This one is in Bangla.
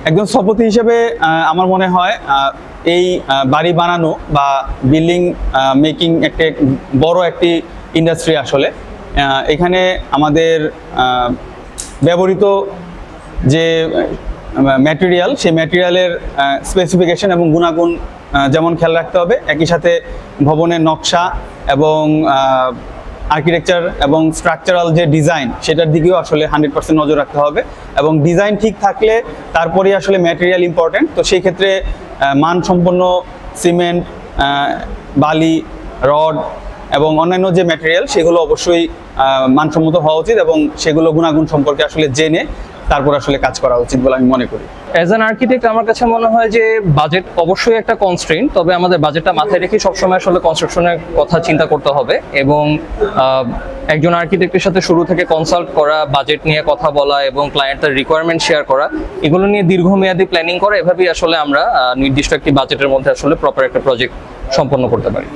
একজন স্থপতি হিসেবে আমার মনে হয় এই বাড়ি বানানো বা বিল্ডিং মেকিং একটা বড় একটি ইন্ডাস্ট্রি আসলে। এখানে আমাদের ব্যবহৃত যে ম্যাটেরিয়াল, সেই ম্যাটেরিয়ালের স্পেসিফিকেশন এবং গুণাগুণ যেমন খেয়াল রাখতে হবে, একই সাথে ভবনের নকশা এবং আর্কিটেকচার এবং স্ট্রাকচারাল যে ডিজাইন, সেটার দিকেও আসলে 100% নজর রাখতে হবে। এবং ডিজাইন ঠিক থাকলে তারপরেই আসলে ম্যাটেরিয়াল ইম্পর্টেন্ট। তো সেই ক্ষেত্রে মানসম্পন্ন সিমেন্ট, বালি, রড এবং অন্যান্য যে ম্যাটেরিয়াল, সেগুলো অবশ্যই মানসম্মত হওয়া উচিত এবং সেগুলো গুণাগুণ সম্পর্কে আসলে জেনে তারপর আসলে কাজ করা উচিত বলে আমি মনে করি। অ্যাজ অ্যান আর্কিটেক্ট আমার কাছে মনে হয় যে বাজেট অবশ্যই একটা কনস্ট্রেইন, তবে আমাদের বাজেটটা মাথায় রেখে সবসময় আসলে কনস্ট্রাকশনের কথা চিন্তা করতে হবে এবং একজন আর্কিটেক্টের সাথে শুরু থেকে কনসাল্ট করা, বাজেট নিয়ে কথা বলা এবং ক্লায়েন্টের রিকোয়ারমেন্ট শেয়ার করা, এগুলো নিয়ে দীর্ঘমেয়াদী প্ল্যানিং করা, এভাবেই আসলে আমরা নির্দিষ্ট একটি বাজেটের মধ্যে আসলে প্রপার একটা প্রজেক্ট সম্পন্ন করতে পারি।